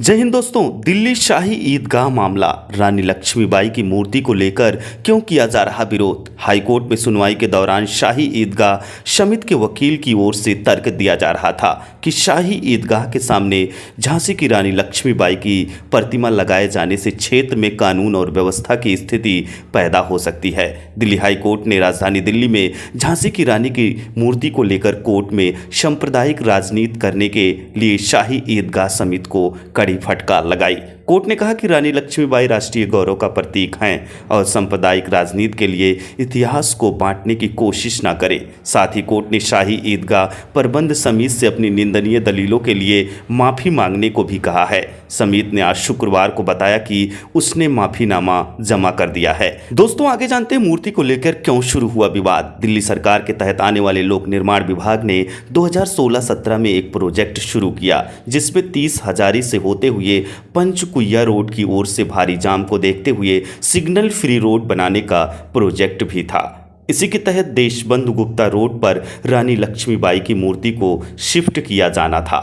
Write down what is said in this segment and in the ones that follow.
जय हिंद दोस्तों। दिल्ली शाही ईदगाह मामला, रानी लक्ष्मीबाई की मूर्ति को लेकर क्यों किया जा रहा विरोध। हाईकोर्ट में सुनवाई के दौरान शाही ईदगाह समिति के वकील की ओर से तर्क दिया जा रहा था कि शाही ईदगाह के सामने झांसी की रानी लक्ष्मीबाई की प्रतिमा लगाए जाने से क्षेत्र में कानून और व्यवस्था की स्थिति पैदा हो सकती है। दिल्ली हाईकोर्ट ने राजधानी दिल्ली में झांसी की रानी की मूर्ति को लेकर कोर्ट में सांप्रदायिक राजनीति करने के लिए शाही ईदगाह समिति को कड़ी फटकार लगाई। कोर्ट ने कहा कि रानी लक्ष्मीबाई राष्ट्रीय गौरव का प्रतीक हैं और सांप्रदायिक राजनीति के लिए इतिहास को बांटने की कोशिश न करे। साथ ही कोर्ट ने शाही ईदगाह प्रबंध समिति से अपनी निंदनीय दलीलों के लिए माफी मांगने को भी कहा है। समिति ने आज शुक्रवार को बताया कि उसने माफीनामा जमा कर दिया है। दोस्तों, आगे जानते हैं मूर्ति को लेकर क्यों शुरू हुआ विवाद। दिल्ली सरकार के तहत आने वाले लोक निर्माण विभाग ने 2016-17 में एक प्रोजेक्ट शुरू किया, जिसमें 30 हजारी से होते हुए पंचकुइया रोड की ओर से भारी जाम को देखते हुए सिग्नल फ्री रोड बनाने का प्रोजेक्ट भी था। इसी के तहत देशबंधु गुप्ता रोड पर रानी लक्ष्मीबाई की मूर्ति को शिफ्ट किया जाना था।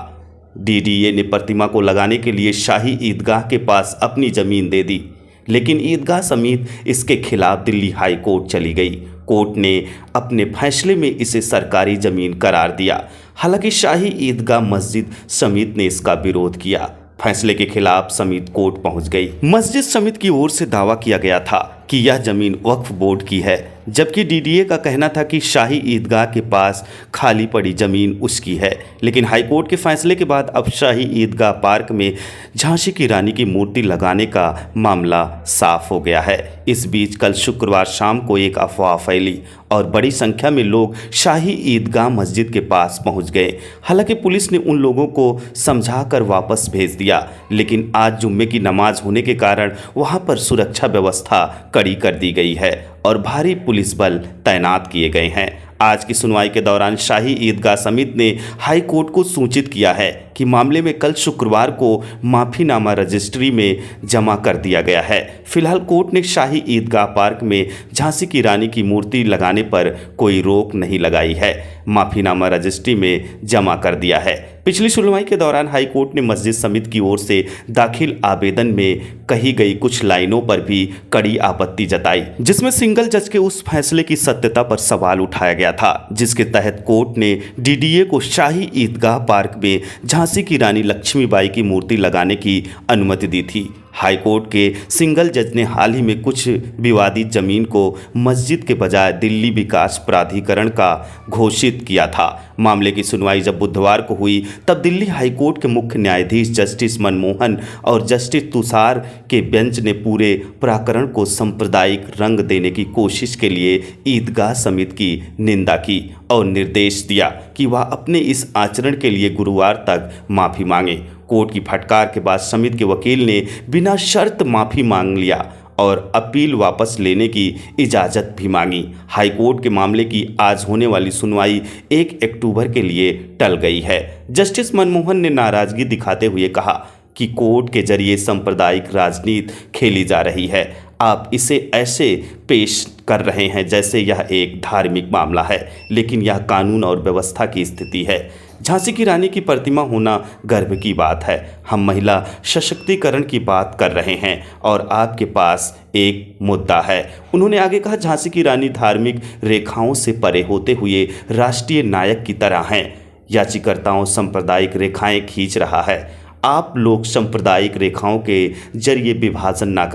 डीडीए ने प्रतिमा को लगाने के लिए शाही ईदगाह के पास अपनी जमीन दे दी, लेकिन ईदगाह समिति इसके खिलाफ दिल्ली हाई कोर्ट चली गई। कोर्ट ने अपने फैसले में इसे सरकारी जमीन करार दिया। हालांकि शाही ईदगाह मस्जिद समिति ने इसका विरोध किया। फैसले के खिलाफ समिति कोर्ट पहुंच गई। मस्जिद समिति की ओर से दावा किया गया था कि यह जमीन वक्फ बोर्ड की है, जबकि डीडीए का कहना था कि शाही ईदगाह के पास खाली पड़ी जमीन उसकी है। लेकिन हाईकोर्ट के फैसले के बाद अब शाही ईदगाह पार्क में झांसी की रानी की मूर्ति लगाने का मामला साफ हो गया है। इस बीच कल शुक्रवार शाम को एक अफवाह फैली और बड़ी संख्या में लोग शाही ईदगाह मस्जिद के पास पहुंच गए। हालांकि पुलिस ने उन लोगों को समझाकर वापस भेज दिया, लेकिन आज जुम्मे की नमाज होने के कारण वहां पर सुरक्षा व्यवस्था कड़ी कर दी गई है और भारी पुलिस बल तैनात किए गए हैं। आज की सुनवाई के दौरान शाही ईदगाह समिति ने हाई कोर्ट को सूचित किया है कि मामले में कल शुक्रवार को माफीनामा रजिस्ट्री में जमा कर दिया गया है। फिलहाल कोर्ट ने शाही ईदगाह पार्क में झांसी की रानी की मूर्ति लगाने पर कोई रोक नहीं लगाई है। माफीनामा रजिस्ट्री में जमा कर दिया है। पिछली सुनवाई के दौरान हाई कोर्ट ने मस्जिद समिति की ओर से दाखिल आवेदन में कही गई कुछ लाइनों पर भी कड़ी आपत्ति जताई, जिसमें सिंगल जज के उस फैसले की सत्यता पर सवाल उठाया गया था, जिसके तहत कोर्ट ने डीडीए को शाही ईदगाह पार्क में झांसी की रानी लक्ष्मीबाई की मूर्ति लगाने की अनुमति दी थी। हाईकोर्ट के सिंगल जज ने हाल ही में कुछ विवादित जमीन को मस्जिद के बजाय दिल्ली विकास प्राधिकरण का घोषित किया था। मामले की सुनवाई जब बुधवार को हुई, तब दिल्ली हाईकोर्ट के मुख्य न्यायाधीश जस्टिस मनमोहन और जस्टिस तुषार के बेंच ने पूरे प्रकरण को सांप्रदायिक रंग देने की कोशिश के लिए ईदगाह समिति की निंदा की और निर्देश दिया कि वह अपने इस आचरण के लिए गुरुवार तक माफी मांगे। कोर्ट की फटकार के बाद समिति के वकील ने बिना शर्त माफी मांग लिया और अपील वापस लेने की इजाज़त भी मांगी। हाईकोर्ट के मामले की आज होने वाली सुनवाई 1 अक्टूबर के लिए टल गई है। जस्टिस मनमोहन ने नाराजगी दिखाते हुए कहा कि कोर्ट के जरिए सांप्रदायिक राजनीति खेली जा रही है। आप इसे ऐसे पेश कर रहे हैं जैसे यह एक धार्मिक मामला है, लेकिन यह कानून और व्यवस्था की स्थिति है। झांसी की रानी की प्रतिमा होना गर्व की बात है। हम महिला सशक्तिकरण की बात कर रहे हैं और आपके पास एक मुद्दा है। उन्होंने आगे कहा, झांसी की रानी धार्मिक रेखाओं से परे होते हुए राष्ट्रीय नायक की तरह हैं। याचिकाकर्ताओं सांप्रदायिक रेखाएं खींच रहा है। आप लोग सांप्रदायिक रेखाओं के जरिए विभाजन ना करें।